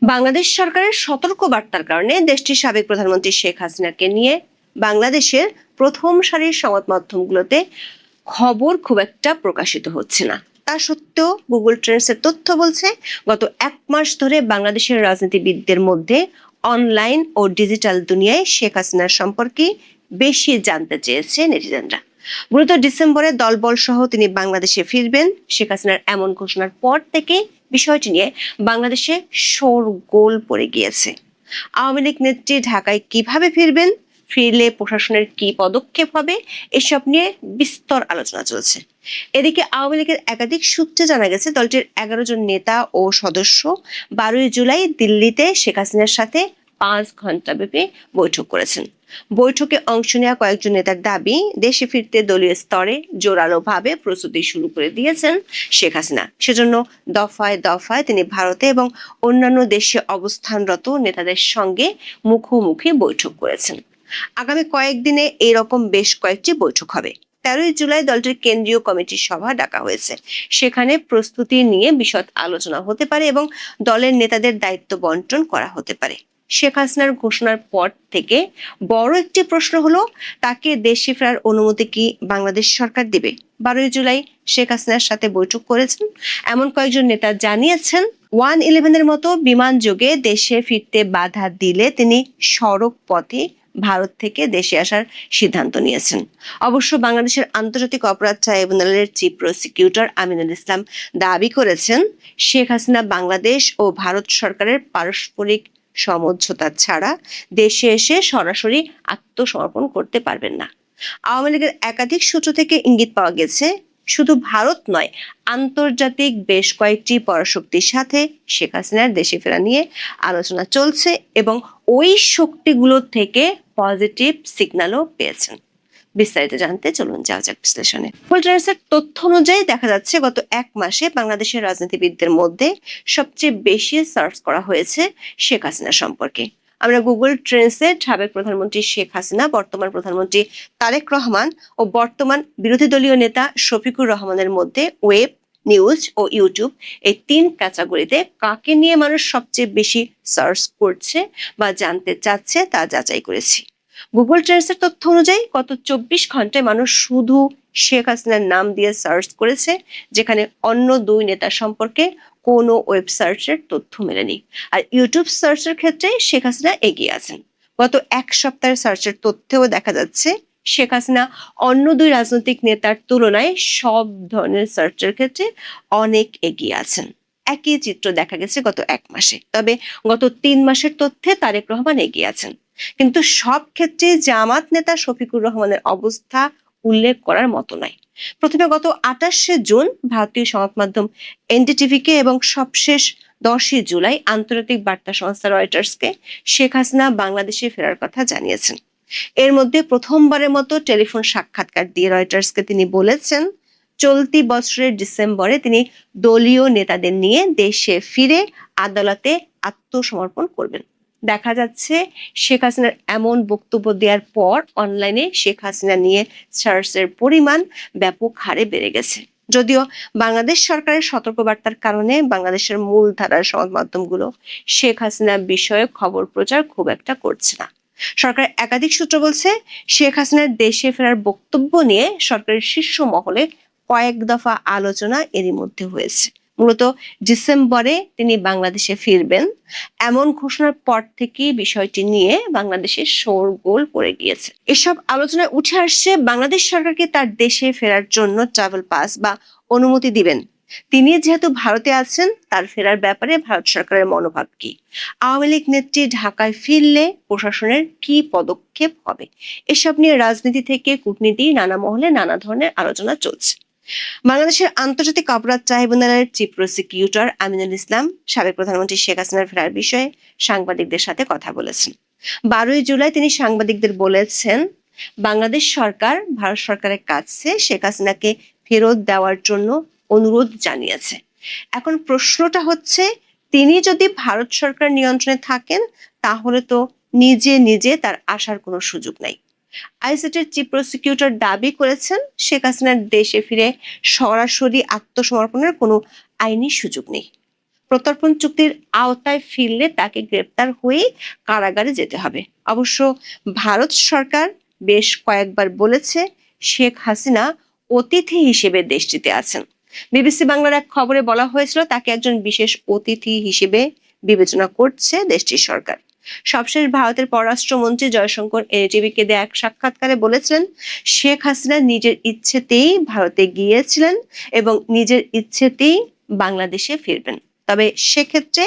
বাংলাদেশ সরকারের সতর্ক বার্তার কারণে দেশটির সাবেক প্রধানমন্ত্রী শেখ হাসিনাকে নিয়ে বাংলাদেশের প্রথম সারির সংবাদ মাধ্যমগুলোতে খবর খুব একটা প্রকাশিত হচ্ছে না। তা সত্ত্বেও গুগল ট্রেন্ডসের তথ্য বলছে, গত 1 মাস ধরে বাংলাদেশের রাজনীতিবিদদের মধ্যে অনলাইন ও ডিজিটাল দুনিয়ায় শেখ হাসিনার সম্পর্কে বেশি জানতে চেয়েছে নেটিজেনরা। মূলত ডিসেম্বরে দলবল সহ তিনি বাংলাদেশে ফিরবেন। শেখ হাসিনার এমন ঘোষণার পর থেকে বিষয়টি নিয়ে বাংলাদেশে শোরগোল পড়ে গিয়েছে। আওয়ামী লীগ নেত্রী ঢাকায় কিভাবে ফিরবেন, ফিরলে প্রশাসনের কি পদক্ষেপ হবে, এসব নিয়ে বিস্তর আলোচনা চলছে। এদিকে আওয়ামী লীগের একাধিক সূত্রে জানা গেছে দলটির 11 জন নেতা ও সদস্য 12 জুলাই দিল্লিতে শেখ হাসিনার সাথে 5 ঘন্টা ব্যাপী বৈঠক করেছেন। বৈঠকে অংশ নেওয়া কয়েকজন নেতার দাবি, দেশে ফিরতে দলীয় স্তরে জোরালোভাবে প্রস্তুতি শুরু করে দিয়েছেন শেখ হাসিনা। সেজন্য দফায় দফায় তিনি ভারতে এবং অন্যান্য দেশে অবস্থানরত নেতাদের সঙ্গে মুখোমুখি বৈঠক করেছেন। আগামী কয়েকদিনে এরকম বেশ কয়েকটি বৈঠক হবে। 13 জুলাই দলটির কেন্দ্রীয় কমিটির সভা ডাকা হয়েছে। সেখানে প্রস্তুতি নিয়ে বিশদ আলোচনা হতে পারে এবং দলের নেতাদের দায়িত্ব বন্টন করা হতে পারে। শেখ হাসিনার ঘোষণার পর থেকে বড় একটি প্রশ্ন হলো, তাকে দেশে ফেরার অনুমতি কি বাংলাদেশ সরকার দেবে? 12 জুলাই শেখ হাসিনার সাথে বৈঠক করেছেন এমন কয়েকজন নেতা জানিয়েছেন, 111-এর মতো বিমান যোগে দেশে ফিরতে বাধা দিলে তিনি সড়ক পথে ভারত থেকে দেশে আসার সিদ্ধান্ত নিয়েছেন। অবশ্য বাংলাদেশের আন্তর্জাতিক অপরাধ ট্রাইব্যুনালের চিফ প্রসিকিউটর আমিনুল ইসলাম দাবি করেছেন, শেখ হাসিনা বাংলাদেশ ও ভারত সরকারের পারস্পরিক সমঝোতা ছাড়া দেশে এসে সরাসরি আত্মসমর্পণ করতে পারবেন না। আওয়ামী লীগের একাধিক সূত্র থেকে ইঙ্গিত পাওয়া গেছে, শুধু ভারত নয়, আন্তর্জাতিক বেশ কয়েকটি পরাশক্তির সাথে শেখ হাসিনার দেশে ফেরা নিয়ে আলোচনা চলছে এবং ওই শক্তিগুলো থেকে পজিটিভ সিগন্যালও পেয়েছেন। বিস্তারিত জানতে চলুন যাওয়া যাক বিশ্লেষণে। গুগল ট্রেন্ডসের তথ্য অনুযায়ী দেখা যাচ্ছে, গত 1 মাসে বাংলাদেশের রাজনীতিবিদদের মধ্যে সবচেয়ে বেশি সার্চ করা হয়েছে শেখ হাসিনা সম্পর্কে। আমরা গুগল ট্রেন্ডসে সাবেক প্রধানমন্ত্রী শেখ হাসিনা, বর্তমান প্রধানমন্ত্রী তারেক রহমান ও বর্তমান বিরোধী দলীয় নেতা শফিকুর রহমানের মধ্যে ওয়েব, নিউজ ও ইউটিউব এই 3 ক্যাটাগরিতে কাকে নিয়ে মানুষ সবচেয়ে বেশি সার্চ করছে বা জানতে চাচ্ছে তা যাচাই করেছি। গুগল ট্রেন্ডসের তথ্য অনুযায়ী গত 24 ঘন্টায় মানুষ শুধু শেখ হাসিনার নাম দিয়ে সার্চ করেছে, যেখানে অন্য 2 নেতা সম্পর্কে কোনো ওয়েব সার্চের তথ্য মেলেনি। আর ইউটিউব সার্চের ক্ষেত্রে শেখ হাসিনা এগিয়ে আছেন। গত 1 সপ্তাহের সার্চের তথ্যেও দেখা যাচ্ছে, শেখ হাসিনা অন্য 2 রাজনৈতিক নেতার তুলনায় সব ধরনের সার্চের ক্ষেত্রে অনেক এগিয়ে আছেন। একই চিত্র দেখা গেছে গত 1 মাসে। তবে গত 3 মাসের তথ্যে তারেক রহমান এগিয়ে আছেন। কিন্তু সব ক্ষেত্রে জামাত নেতা শফিকুর রহমানের অবস্থা উল্লেখ করার মতো নয়। প্রথমে গত 28শে জুন ভারতীয় সংবাদ মাধ্যম এনডিটিভিকে এবং সবশেষ 10ই জুলাই আন্তর্জাতিক বার্তা সংস্থা রয়টার্সকে শেখ হাসিনা বাংলাদেশে ফেরার কথা জানিয়েছেন। এর মধ্যে প্রথমবারের মতো টেলিফোন সাক্ষাৎকার দিয়ে রয়টার্সকে তিনি বলেছেন, চলতি বছরের ডিসেম্বরে তিনি দলীয় নেতাদের নিয়ে দেশে ফিরে আদালতে আত্মসমর্পণ করবেন। দেখা যাচ্ছে, শেখ হাসিনার এমন বক্তব্য দেওয়ার পর অনলাইনে শেখ হাসিনা নিয়ে সার্চের পরিমাণ ব্যাপক হারে বেড়ে গেছে। যদিও বাংলাদেশ সরকারের সতর্কবার্তার কারণে বাংলাদেশের মূলধারার সংবাদ মাধ্যমগুলো শেখ হাসিনার বিষয়ে খবর প্রচার খুব একটা করছে না। সরকারের একাধিক সূত্র বলছে, শেখ হাসিনার দেশে ফেরার বক্তব্য নিয়ে সরকারের শীর্ষ মহলে কয়েক দফা আলোচনা এরই মধ্যে হয়েছে। মূলত ডিসেম্বরে তিনি বাংলাদেশে ফিরবেন এমন ঘোষণার পর থেকেই বিষয়টি নিয়ে বাংলাদেশে শোরগোল পড়ে গিয়েছে। এসব আলোচনায় উঠে আসছে, বাংলাদেশ সরকারকে তার দেশে ফেরার জন্য ট্রাভেল পাস বা অনুমতি দিবেন। তিনি যেহেতু ভারতে আছেন, তার ফেরার ব্যাপারে ভারত সরকারের মনোভাব কি? আওয়ামী লীগ নেত্রী ঢাকায় ফিরলে প্রশাসনের কি পদক্ষেপ হবে? এসব নিয়ে রাজনীতি থেকে কূটনীতি নানা মহলে নানা ধরনের আলোচনা চলছে। বাংলাদেশের আন্তর্জাতিক অপরাধ ট্রাইব্যুনালের চিফ প্রসিকিউটর আমিনুল ইসলাম সাবেক প্রধানমন্ত্রী শেখ হাসিনার ফেরার বিষয়ে সাংবাদিকদের সাথে কথা বলেছেন। 12 জুলাই তিনি সাংবাদিকদের বলেছেন, বাংলাদেশ সরকার ভারত সরকারের কাছে শেখ হাসিনাকে ফেরত দেওয়ার জন্য অনুরোধ জানিয়েছে। এখন প্রশ্নটা হচ্ছে, তিনি যদি ভারত সরকার নিয়ন্ত্রণে থাকেন, তাহলে তো নিজে নিজে তার আসার কোনো সুযোগ নাই। আইসিটির চিফ প্রসিকিউটর দাবি করেছেন, শেখ হাসিনার দেশে ফিরে সরাসরি আত্মসমর্পণের কোনো আইনি সুযোগ নেই। প্রত্যর্পণ চুক্তির আওতায় ফিরলে তাকে গ্রেপ্তার হয়ে কারাগারে যেতে হবে। অবশ্য ভারত সরকার বেশ কয়েকবার বলেছে শেখ হাসিনা অতিথি হিসেবে দেশটিতে আছেন। বিবিসি বাংলার এক খবরে বলা হয়েছিল তাকে একজন বিশেষ অতিথি হিসেবে বিবেচনা করছে দেশটির সরকার। সবশেষ ভারতের পররাষ্ট্রমন্ত্রী জয়শঙ্কর এনটিভিকে দেয়া এক সাক্ষাৎকারে বলেছিলেন শেখ হাসিনা নিজের ইচ্ছেতেই ভারতে গিয়েছিলেন এবং নিজের ইচ্ছেতেই বাংলাদেশে ফিরবেন। তবে সেক্ষেত্রে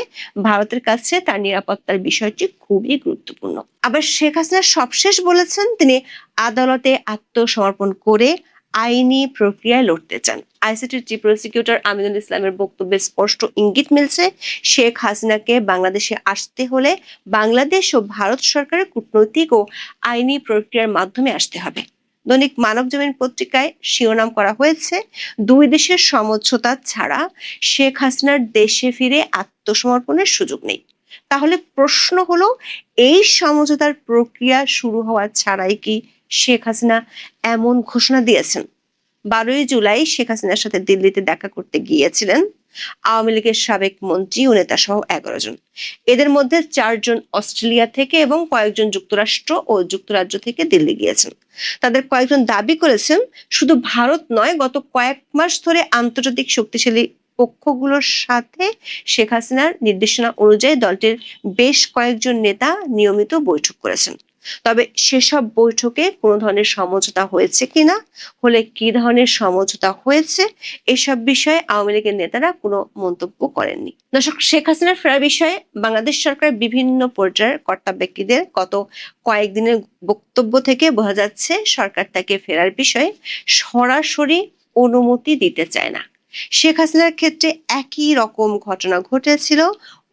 ভারতের কাছে তার নিরাপত্তার বিষয়টি খুবই গুরুত্বপূর্ণ। আবার শেখ হাসিনা সবশেষ বলেছেন তিনি আদালতে আত্মসমর্পণ করে আইনি প্রক্রিয়ায় লড়তে চান। আইসিটির চিফ প্রসিকিউটর আমিনুল ইসলামের বক্তব্যে স্পষ্ট ইঙ্গিত মিলছে শেখ হাসিনাকে বাংলাদেশে আসতে হলে বাংলাদেশ ও ভারত সরকারের কূটনৈতিক ও আইনি প্রক্রিয়ার মাধ্যমে আসতে হবে। দৈনিক মানবজমিন পত্রিকায় শিরোনাম করা হয়েছে দুই দেশের সমঝোতা ছাড়া শেখ হাসিনার দেশে ফিরে আত্মসমর্পণের সুযোগ নেই। তাহলে প্রশ্ন হলো এই সমঝোতার প্রক্রিয়া শুরু হওয়া ছাড়াই কি শেখ হাসিনা এমন ঘোষণা দিয়েছেন? 12ই জুলাই শেখ হাসিনার সাথে দিল্লিতে দেখা করতে গিয়েছিলেন আওয়ামী লীগের সাবেক মন্ত্রী ও নেতা সহ 11 জন। এদের মধ্যে 4 জন অস্ট্রেলিয়া থেকে এবং কয়েকজন যুক্তরাষ্ট্র ও যুক্তরাজ্য থেকে দিল্লি গিয়েছেন। তাদের কয়েকজন দাবি করেছেন শুধু ভারত নয়, গত কয়েক মাস ধরে আন্তর্জাতিক শক্তিশালী পক্ষগুলোর সাথে শেখ হাসিনার নির্দেশনা অনুযায়ী দলটির বেশ কয়েকজন নেতা নিয়মিত বৈঠক করেছেন। তবে সেসব বৈঠকে কোনো ধরনের সমঝোতা হয়েছে কিনা, হলে কি ধরনের সমঝোতা হয়েছে, এসব বিষয়ে আওয়ামী লীগের নেতারা কোনো মন্তব্য করেননি। দর্শক, শেখ হাসিনার ফেরার বিষয়ে বাংলাদেশ সরকারের বিভিন্ন পর্যায়ের কর্তা ব্যক্তিদের গত কয়েকদিনের বক্তব্য থেকে বোঝা যাচ্ছে সরকার তাকে ফেরার বিষয়ে সরাসরি অনুমতি দিতে চায় না। শেখ হাসিনার ক্ষেত্রে একই রকম ঘটনা ঘটেছিল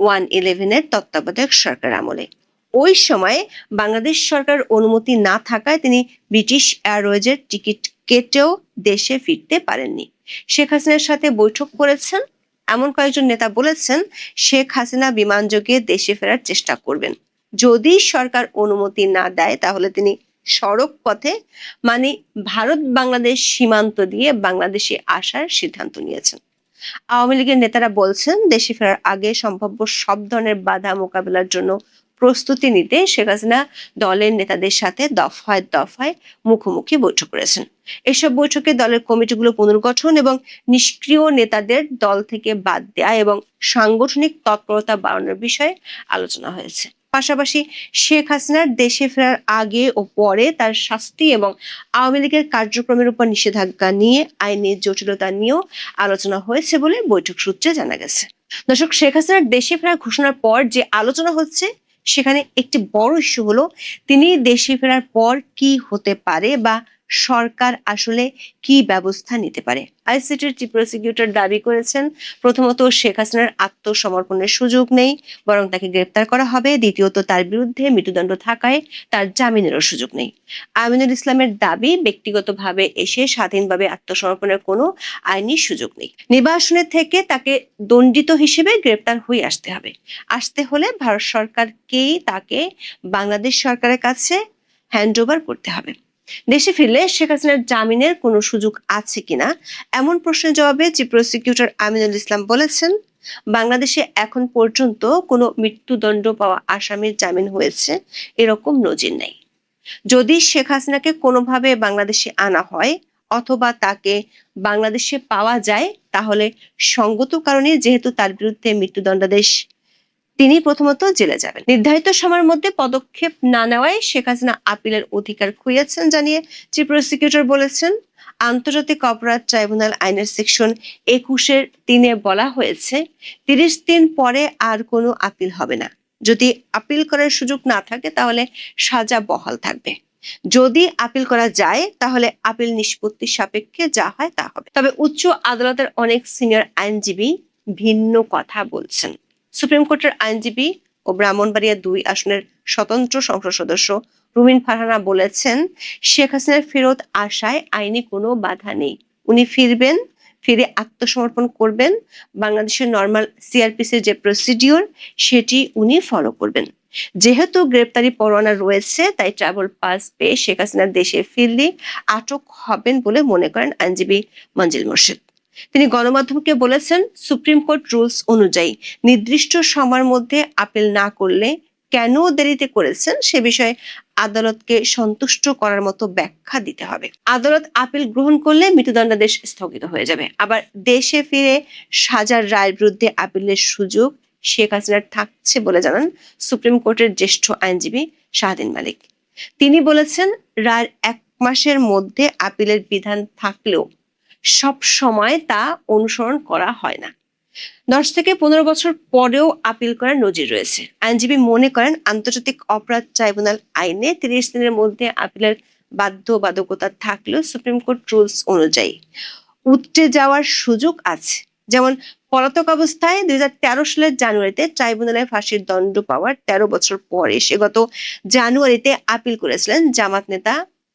1-11 তত্ত্বাবধায়ক সরকার আমলে। ওই সময় বাংলাদেশ সরকার অনুমতি না থাকায় তিনি ব্রিটিশ এয়ারওয়েজের টিকিট কেটেও দেশে ফিরতে পারেননি। শেখ হাসিনার সাথে বৈঠক করেছেন এমন কয়েকজন নেতা বলেছেন শেখ হাসিনা বিমানযোগে দেশে ফেরার চেষ্টা করবেন। যদি সরকার অনুমতি না দেয় তাহলে তিনি সড়ক পথে মানে ভারত বাংলাদেশ সীমান্ত দিয়ে বাংলাদেশে আসার সিদ্ধান্ত নিয়েছেন। আওয়ামী লীগের নেতারা বলছেন দেশে ফেরার আগে সম্ভাব্য সব ধরনের বাধা মোকাবেলার জন্য প্রস্তুতি নিতে শেখ হাসিনা দলের নেতাদের সাথে দফায় দফায় মুখোমুখি বৈঠক করেছেন। এসব বৈঠকে দলের কমিটিগুলো পুনর্গঠন এবং নিষ্ক্রিয় নেতাদের দল থেকে বাদ দেয়া এবং সাংগঠনিক তৎপরতা বাড়ানোর বিষয়ে আলোচনা হয়েছে। পাশাপাশি শেখ হাসিনার দেশে ফেরার আগে ও পরে তার শাস্তি এবং আওয়ামী লীগের কার্যক্রমের উপর নিষেধাজ্ঞা নিয়ে আইনি জটিলতা নিয়েও আলোচনা হয়েছে বলে বৈঠক সূত্রে জানা গেছে। দর্শক, শেখ হাসিনার দেশে ফেরার ঘোষণার পর যে আলোচনা হচ্ছে সেখানে একটি বড় ইস্যু হলো তিনি দেশে ফেরার পর কি হতে পারে বা সরকার আসলে কি ব্যবস্থা নিতে পারে। আইসিটির চিফ প্রসিকিউটর দাবি করেছেন প্রথমত শেখ হাসিনার আত্মসমর্পণের সুযোগ নেই, বরং তাকে গ্রেপ্তার করা হবে। দ্বিতীয়ত তার বিরুদ্ধে মৃত্যুদণ্ড থাকায় তার জামিনেরও সুযোগ নেই। আমিনুল ইসলামের দাবি ব্যক্তিগতভাবে এসে স্বাধীনভাবে আত্মসমর্পণের কোনো আইনি সুযোগ নেই। নির্বাসনের থেকে তাকে দণ্ডিত হিসেবে গ্রেপ্তার হয়ে আসতে হবে। আসতে হলে ভারত সরকারকেই তাকে বাংলাদেশ সরকারের কাছে হ্যান্ডওভার করতে হবে। দেশে ফিরলে শেখ হাসিনার জামিনের কোনো সুযোগ আছে কিনা এমন প্রশ্নের জবাবে চিফ প্রসিকিউটর আমিনুল ইসলাম বলেছেন বাংলাদেশে এখন পর্যন্ত কোনো মৃত্যুদণ্ড পাওয়া আসামির জামিন হয়েছে এরকম নজির নেই। যদি শেখ হাসিনাকে কোনোভাবে বাংলাদেশে আনা হয় অথবা তাকে বাংলাদেশে পাওয়া যায় তাহলে সঙ্গত কারণে যেহেতু তার বিরুদ্ধে মৃত্যুদণ্ডাদেশ, তিনি প্রথমত জেলে যাবেন। নির্ধারিত সময়ের মধ্যে পদক্ষেপ না নেওয়ায় শেখ হাসিনা আপিলের অধিকার খুইয়েছেন জানিয়ে চিফ প্রসিকিউটর বলেছেন আন্তর্জাতিক অপরাধ ট্রাইব্যুনাল আইনের সেকশন 21(3) বলা হয়েছে 30 দিন পরে আর কোনো আপিল হবে না। যদি আপিল করার সুযোগ না থাকে তাহলে সাজা বহাল থাকবে। যদি আপিল করা যায় তাহলে আপিল নিষ্পত্তির সাপেক্ষে যা হয় তা হবে। তবে উচ্চ আদালতের অনেক সিনিয়র আইনজীবী ভিন্ন কথা বলছেন। সুপ্রিম কোর্টের আইনজীবী ও ব্রাহ্মণবাড়িয়া 2 আসনের স্বতন্ত্র সংসদ সদস্য রুমিন ফারহানা বলেছেন শেখ হাসিনার ফেরত আসায় আইনি কোনো বাধা নেই। উনি ফিরবেন, ফিরে আত্মসমর্পণ করবেন, বাংলাদেশের নর্মাল সিআরপিসির যে প্রসিডিওর সেটি উনি ফলো করবেন। যেহেতু গ্রেপ্তারি পরোয়ানা রয়েছে তাই ট্রাভেল পাস পেয়ে শেখ হাসিনা দেশে ফিরলে আটক হবেন বলে মনে করেন আইনজীবী মঞ্জিল মোর্শেদ। তিনি গণমাধ্যমকে বলেছেন, সুপ্রিম কোর্ট রুলস অনুযায়ী নির্দিষ্ট সময়ের মধ্যে আপিল না করলে কেন দেরিতে করেছেন সে বিষয়ে আদালতকে সন্তুষ্ট করার মতো ব্যাখ্যা দিতে হবে। আদালত আপিল গ্রহণ করলে মৃত্যুদণ্ডাদেশ স্থগিত হয়ে যাবে। আবার দেশে ফিরে সাজার রায়ের বিরুদ্ধে আপিলের সুযোগ শেখ হাসিনার থাকছে বলে জানান সুপ্রিম কোর্টের জ্যেষ্ঠ আইনজীবী শাহদিন মালিক। তিনি বলেছেন, রায়ের 1 মাসের মধ্যে আপিলের বিধান থাকলেও সব সময় তা অনুসরণ করা হয় না। 10 থেকে 15 বছর পরেও আপিল করার নজির রয়েছে। আইনজীবী মনে করেন, আন্তর্জাতিক অপরাধ ট্রাইব্যুনাল আইনে 30 দিনের মধ্যে আপিলের বাধ্যবাধকতা থাকলেও সুপ্রিম কোর্ট রুলস অনুযায়ী উতরে যাওয়ার সুযোগ আছে। যেমন পলাতক অবস্থায় 2013 সালের জানুয়ারিতে ট্রাইব্যুনালে ফাঁসির দণ্ড পাওয়ার 13 বছর পরে সে গত জানুয়ারিতে আপিল করেছিলেন জামাত নেতা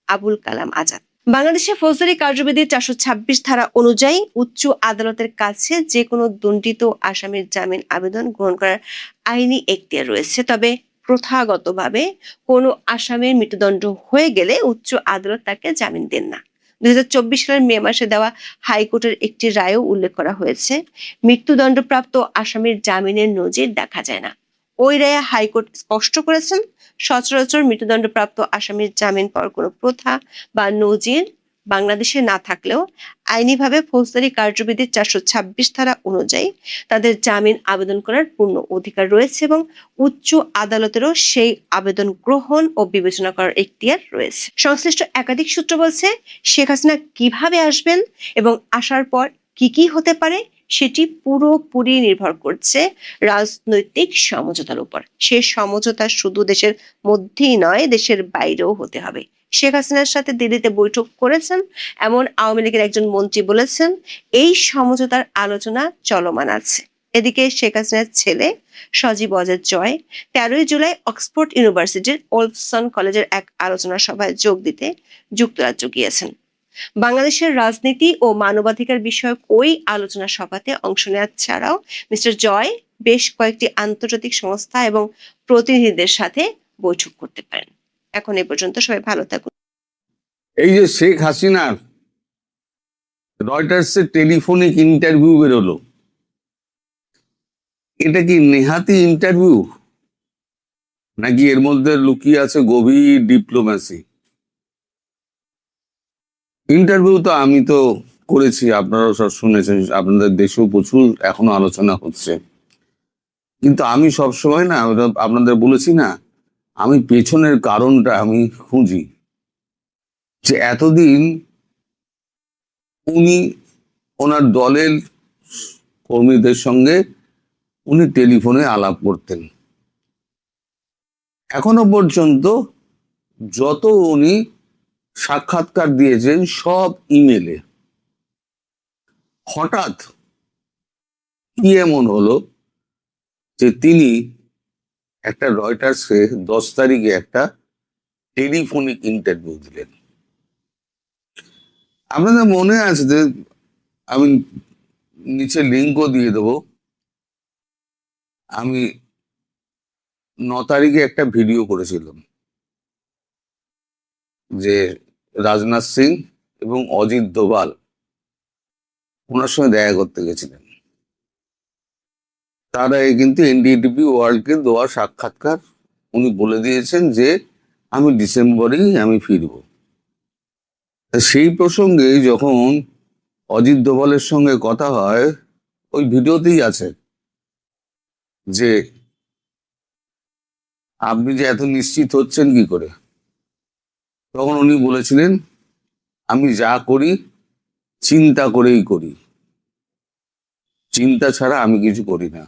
আবুল কালাম আজাদ। বাংলাদেশে ফৌজদারি কার্যবিধি 426 ধারা অনুযায়ী উচ্চ আদালতের কাছে যে কোনো দণ্ডিত আসামির জামিন আবেদন গ্রহণ করার আইনি এখতিয়ার রয়েছে। তবে প্রথাগতভাবে কোনো আসামির মৃত্যুদণ্ড হয়ে গেলে উচ্চ আদালত তাকে জামিন দেন না। 2024 সালের মে মাসে দেওয়া হাইকোর্টের একটি রায়েও উল্লেখ করা হয়েছে, মৃত্যুদণ্ডপ্রাপ্ত আসামির জামিনের নজির দেখা যায় না। ওই রায়ে হাইকোর্ট স্পষ্ট করেছেন, সচরাচর মৃত্যুদণ্ডপ্রাপ্ত আসামির জামিন পাওয়ার কোনো প্রথা বা নজির বাংলাদেশে না থাকলেও আইনিভাবে ফৌজদারি কার্যবিধির 426 ধারা অনুযায়ী তাদের জামিন আবেদন করার পূর্ণ অধিকার রয়েছে এবং উচ্চ আদালতেরও সেই আবেদন গ্রহণ ও বিবেচনা করার এখতিয়ার রয়েছে। সংশ্লিষ্ট একাধিক সূত্র বলছে, শেখ হাসিনা কিভাবে আসবেন এবং আসার পর কি হতে পারে সেটি পুরোপুরি নির্ভর করছে রাজনৈতিক সমঝোতার উপর। সে সমঝোতা শুধু দেশের মধ্যেই নয়, দেশের বাইরেও হতে হবে। শেখ হাসিনার সাথে দিল্লিতে বৈঠক করেছেন এমন আওয়ামী লীগের একজন মন্ত্রী বলেছেন, এই সমঝোতার আলোচনা চলমান আছে। এদিকে শেখ হাসিনার ছেলে সজীব ওয়াজেদ জয় 13 জুলাই অক্সফোর্ড ইউনিভার্সিটির ওলফসন কলেজের এক আলোচনা সভায় যোগ দিতে যুক্তরাজ্য গিয়েছেন। বাংলাদেশের রাজনীতি ও মানবাধিকার বিষয়ক ওই আলোচনা সভাতে অংশ নেওয়া ছাড়াও মিস্টার জয় বেশ কয়েকটি আন্তর্জাতিক সংস্থা এবং প্রতিনিধিদের সাথে বৈঠক করতে পারেন। এখন এ পর্যন্ত, সবাই ভালো থাকুন। এই যে শেখ হাসিনার রয়টার্সের টেলিফোনিক ইন্টারভিউ বেরোলো, এটা কি নেহাতি ইন্টারভিউ নাকি এর মধ্যে লুকিয়ে আছে গভীর ডিপ্লোম্যাসি? ইন্টারভিউ তো আমি তো করেছি, আপনারাও সব শুনেছেন, আপনাদের দেশেও প্রচুর এখনো আলোচনা হচ্ছে। কিন্তু আমি সবসময় না, আপনাদের বলেছি না, আমি পেছনের কারণটা আমি খুঁজি, যে এতদিন উনি ওনার দলের কর্মীদের সঙ্গে উনি টেলিফোনে আলাপ করতেন। এখনো পর্যন্ত যত উনি সাক্ষাৎকার দিয়েছেন সব ইমেলে। হঠাৎ কি এমন হলো যে তিনি একটা রয়টার্সে 10 তারিখে একটা টেলিফোনিক ইন্টারভিউ দিলেন? আপনাদের মনে আছে যে, আমি নিচে লিঙ্কও দিয়ে দেবো, আমি 9 তারিখে একটা ভিডিও করেছিলাম যে রাজনাথ সিং এবং অজিত দোভাল ওনার সঙ্গে দেখা করতে গেছিলেন। তার আগে কিন্তু এনডিটিভি ওয়ার্ল্ডকে দেওয়া সাক্ষাৎকার উনি বলে দিয়েছেন যে আমি ডিসেম্বরেই আমি ফিরব। সেই প্রসঙ্গে যখন অজিত দোভালের সঙ্গে কথা হয়, ওই ভিডিওতেই আছে যে আপনি যে এত নিশ্চিত হচ্ছেন কি করে, তখন উনি বলেছিলেন আমি যা করি চিন্তা করেই করি, চিন্তা ছাড়া আমি কিছু করি না।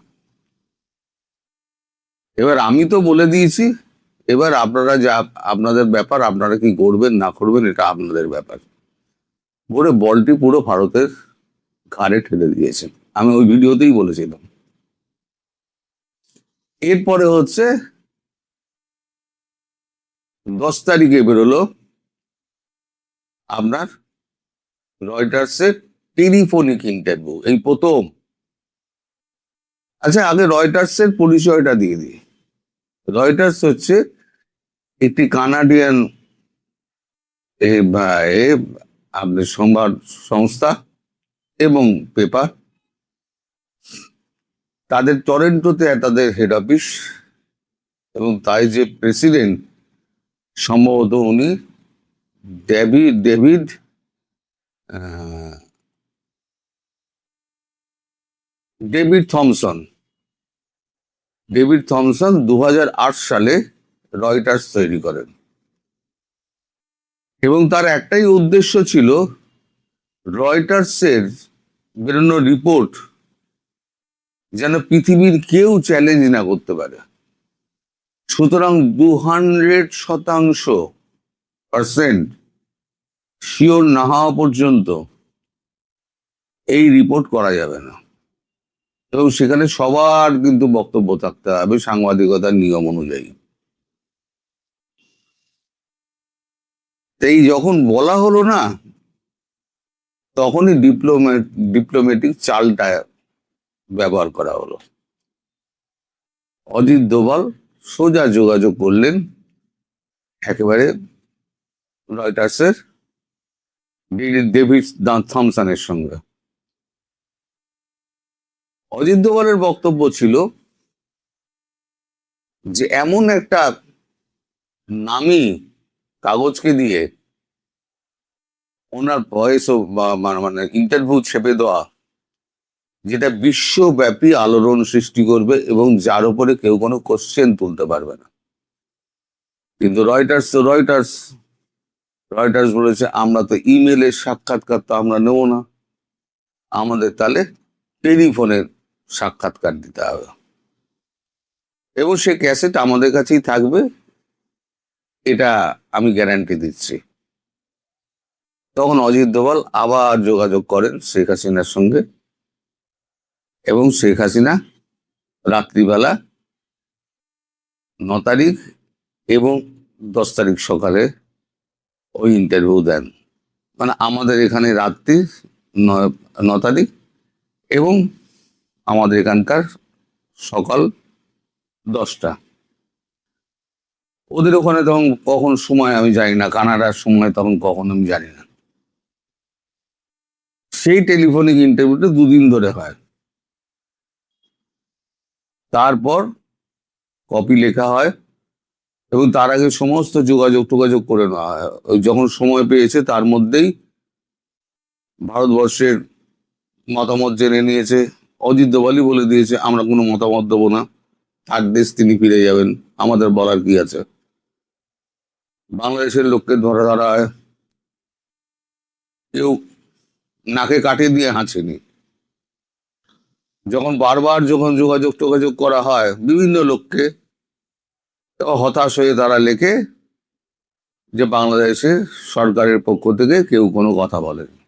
এবার আমি তো বলে দিয়েছি, এবার আপনারা যা, আপনাদের ব্যাপার, আপনারা কি করবেন না করবেন এটা আপনাদের ব্যাপার বলে বলটি পুরো ভারতের ঘাড়ে ঠেলে দিয়েছেন। আমি ওই ভিডিওতেই বলেছিলাম। এরপরে হচ্ছে 10 তারিখে বেরোলো আপনার রয়টার্সের টেলিফোনিক ইন্টারভিউ, এই প্রথম। আচ্ছা, আগে রয়টার্সের পরিচয়টা দিয়ে দিই। রয়টার্স হচ্ছে একটি কানাডিয়ান আপনার সংবাদ সংস্থা, এবং পেপার, তাদের টরেন্টোতে তাদের হেড অফিস, এবং তাই যে প্রেসিডেন্ট সম্ভবত উনি ডেভিড আহ, ডেভিড থমসন। ডেভিড থমসন 2008 সালে রয়টার্স তৈরি করেন, এবং তার একটাই উদ্দেশ্য ছিল রয়টার্সের বেরোনো রিপোর্ট যেন পৃথিবীর কেউ চ্যালেঞ্জ না করতে পারে। সুতরাং 200% শিওর না হওয়া পর্যন্ত এই রিপোর্ট করা যাবে না, এবং সেখানে সবার কিন্তু বক্তব্য থাকতে হবে সাংবাদিকতার নিয়ম অনুযায়ী। এই যখন বলা হলো না, তখনই ডিপ্লোম্যাটিক চালটা ব্যবহার করা হলো। অজিত দোভাল সোজা যোগাযোগ করলেন একেবারে রয়টার্সের ডেভিড থমসনের সঙ্গে। অজিত দোভালের বক্তব্য ছিল যে এমন একটা নামী কাগজকে দিয়ে ওনার ভয়েস মানে ইন্টারভিউ ছেপে দেওয়া, যেটা বিশ্বব্যাপী আলোড়ন সৃষ্টি করবে এবং যার উপরে কেউ কোনো কোশ্চেন তুলতে পারবে না। কিন্তু রয়টার্স বলেছে, আমরা তো ইমেলের সাক্ষাৎকার তো আমরা নেব না, আমাদের তাহলে টেলিফোনের সাক্ষাৎকার দিতে হবে, এবং সে ক্যাসেট আমাদের কাছেই থাকবে, এটা আমি গ্যারান্টি দিচ্ছি। তখন অজিত দোভাল আবার যোগাযোগ করেন শেখ হাসিনার সঙ্গে, এবং শেখ হাসিনা রাত্রিবেলা 9 তারিখ এবং 10 তারিখ সকালে ওই ইন্টারভিউ দেন। মানে আমাদের এখানে রাত্রি 9 তারিখ এবং আমাদের এখানকার সকাল 10টা। ওদের ওখানে তখন কখন সময় আমি জানি না, কানাডার সময় তখন কখন আমি জানি না। সেই টেলিফোনিক ইন্টারভিউটা 2 দিন ধরে হয়। তারপর কপি লেখা হয়, এবং তার আগে সমস্ত যোগাযোগ করে নেওয়া হয়। ওই যখন সময় পেয়েছে তার মধ্যেই ভারতবর্ষের মতামত জেনে নিয়েছে। অজিত দোভালই বলে দিয়েছে, আমরা কোনো মতামত দেবো না, তার দেশ তিনি ফিরে যাবেন, আমাদের বলার কি আছে। বাংলাদেশের লোককে ধরা হয়, কেউ নাকে কাঠি দিয়ে হাঁচেনি। যখন বারবার যোগাযোগ করা হয় বিভিন্ন লোককে, হতাশ হয়ে তারা লেখে যে বাংলাদেশে সরকারের পক্ষ থেকে কেউ কোনো কথা বলেনি।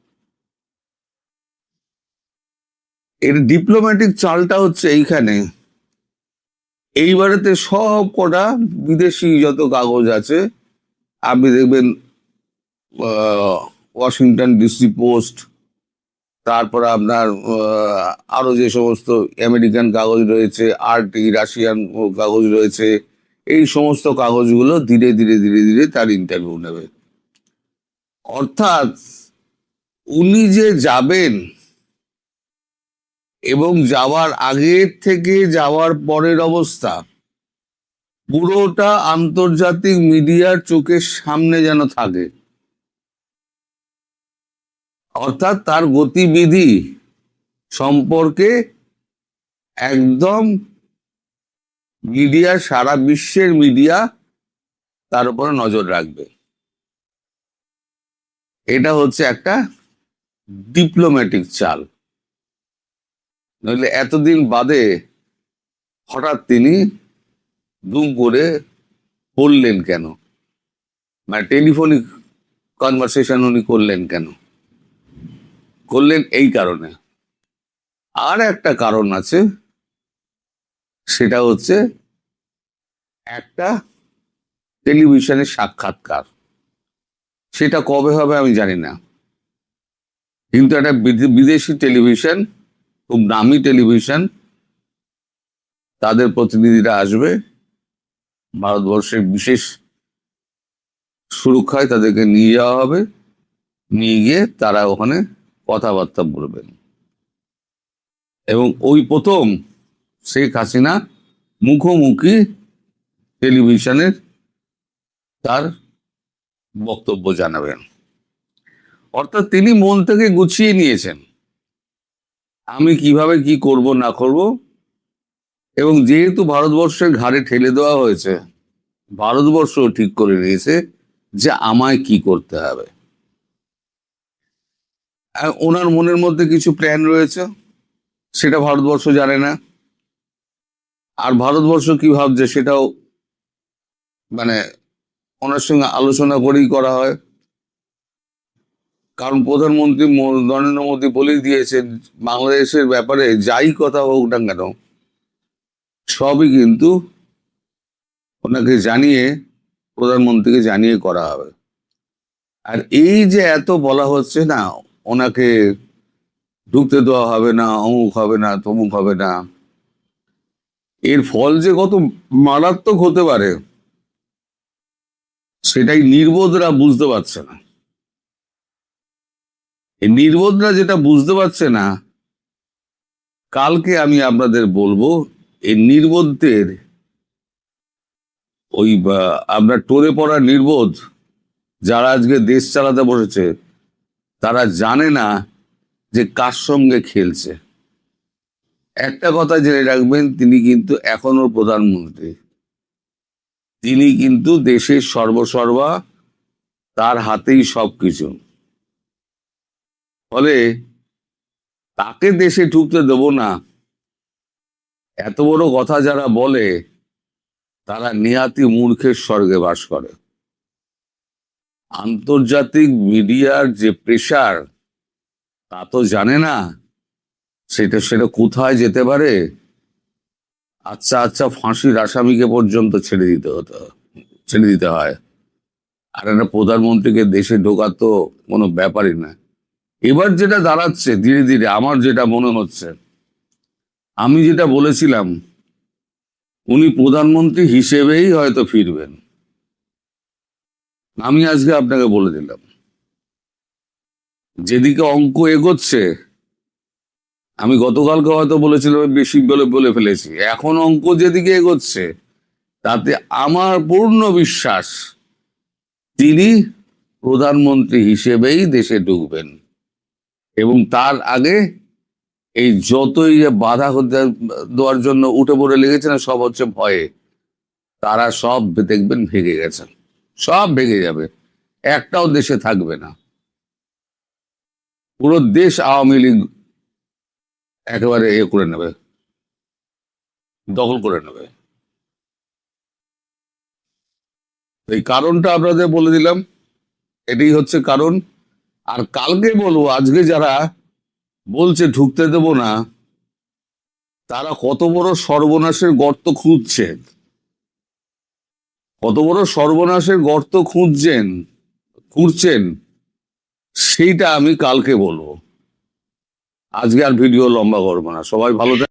এর ডিপ্লোম্যাটিক চালটা হচ্ছে এইখানে। এইবারেতে সব কটা বিদেশি যত কাগজ আছে, আপনি দেখবেন ওয়াশিংটন ডিসি পোস্ট, তারপর আপনার আরো যে সমস্ত আমেরিকান কাগজ রয়েছে, আরটি রাশিয়ান কাগজ রয়েছে, এই সমস্ত কাগজগুলো ধীরে ধীরে তার ইন্টারভিউ নেবে। অর্থাৎ উনি যে যাবেন এবং যাওয়ার আগের থেকে যাওয়ার পরের অবস্থা পুরোটা আন্তর্জাতিক মিডিয়ার চোখের সামনে যেন থাকে। অর্থাৎ তার গতিবিধি সম্পর্কে একদম মিডিয়া, সারা বিশ্বের মিডিয়া তার উপরে নজর রাখবে। এটা হচ্ছে একটা ডিপ্লোম্যাটিক চাল। নইলে এতদিন বাদে হঠাৎ তিনি দুম করে বললেন কেন, মানে টেলিফোনিক কনভারসেশন উনি করলেন কেন? করলেন এই কারণে। আর একটা কারণ আছে, সেটা হচ্ছে একটা টেলিভিশনের সাক্ষাৎকার। সেটা কবে হবে আমি জানি না, কিন্তু একটা বিদেশি টেলিভিশন, খুব নামি টেলিভিশন, তাদের প্রতিনিধিরা আসবে, ভারতবর্ষের বিশেষ সুরক্ষায় তাদেরকে নিয়ে যাওয়া হবে, নিয়ে গিয়ে তারা ওখানে কথাবার্তা বলবেন। এবং ওই প্রথম শেখ হাসিনা মুখোমুখি টেলিভিশনের তার বক্তব্য জানাবেন। অর্থাৎ তিনি মন থেকে গুছিয়ে নিয়েছেন আমি কিভাবে কি করব না করব, এবং যেহেতু ভারতবর্ষের ঘাড়ে ঠেলে দেওয়া হয়েছে, ভারতবর্ষ ঠিক করে নিয়েছে যে আমায় কি করতে হবে। আর ওনার মনের মধ্যে কিছু প্ল্যান রয়েছে, সেটা ভারতবর্ষ জানে না। আর ভারতবর্ষ কি ভাবছে সেটাও মানে ওনার সঙ্গে আলোচনা করেই করা হয়। কারণ প্রধানমন্ত্রী নরেন্দ্র মোদী বলেই দিয়েছেন বাংলাদেশের ব্যাপারে যাই কথা হোক না কেন সবই কিন্তু ওনাকে জানিয়ে, প্রধানমন্ত্রীকে জানিয়ে করা হবে। আর এই যে এত বলা হচ্ছে না ওনাকে ঢুকতে দেওয়া হবে না, অমুক হবে না, তমুক হবে না, এর ফল যে কত মারাত্মক হতে পারে সেটাই নির্বোধরা বুঝতে পারছে না। এই নির্বোধরা যেটা বুঝতে পারছে না, কালকে আমি আপনাদের বলবো এই নির্বোধদের, ওই আপনার টরে পড়া নির্বোধ যারা আজকে দেশ চালাতে বসেছে, তারা জানে না যে কার সঙ্গে খেলছে। একটা কথা জেনে রাখবেন, তিনি কিন্তু এখনো প্রধানমন্ত্রী, তিনি কিন্তু দেশের সর্বসর্বা, তার হাতেই সবকিছু। ফলে তাকে দেশে ঢুকতে দেব না, এত বড় কথা যারা বলে তারা নিহাতি মূর্খের স্বর্গে বাস করে। আন্তর্জাতিক মিডিয়ার যে প্রেসার তা তো জানে না সেটা কোথায় যেতে পারে। আচ্ছা ফাঁসির আসামিকে পর্যন্ত ছেড়ে দিতে হয়, আর একটা প্রধানমন্ত্রীকে দেশে ঢোকা তো কোনো ব্যাপারই না। এবার যেটা দাঁড়াচ্ছে ধীরে ধীরে, আমার যেটা মনে হচ্ছে, আমি যেটা বলেছিলাম উনি প্রধানমন্ত্রী হিসেবেই হয়তো ফিরবেন, আমি আজকে আপনাকে বলে দিলাম। যেদিকে অঙ্ক এগোচ্ছে, আমি গতকালকে হয়তো বলেছিলাম বেশি বলে ফেলেছি, এখন অঙ্ক যেদিকে এগোচ্ছে তাতে আমার পূর্ণ বিশ্বাস তিনি প্রধানমন্ত্রী হিসেবেই দেশে ঢুকবেন। এবং তার আগে এই যতই যে বাধা দেওয়ার জন্য উঠে পড়ে লেগেছে না, সব হচ্ছে ভয়ে, তারা সব দেখবেন ভেঙে গেছে, সব ভেঙে যাবে, একটাও দেশে থাকবে না। পুরো দেশ আওয়ামী লীগ একেবারে করে নেবে, দখল করে নেবে। এই কারণটা আপনাদের বলে দিলাম, এটাই হচ্ছে কারণ। আর কালকে বলবো, আজকে যারা বলছে ঢুকতে দেব না, তারা কত বড় সর্বনাশের গর্ত খুঁজছেন, কত বড় সর্বনাশের গর্ত খুঁড়ছেন সেইটা আমি কালকে বলবো। আজকে আর ভিডিও লম্বা করবো না, সবাই ভালো থাকবেন।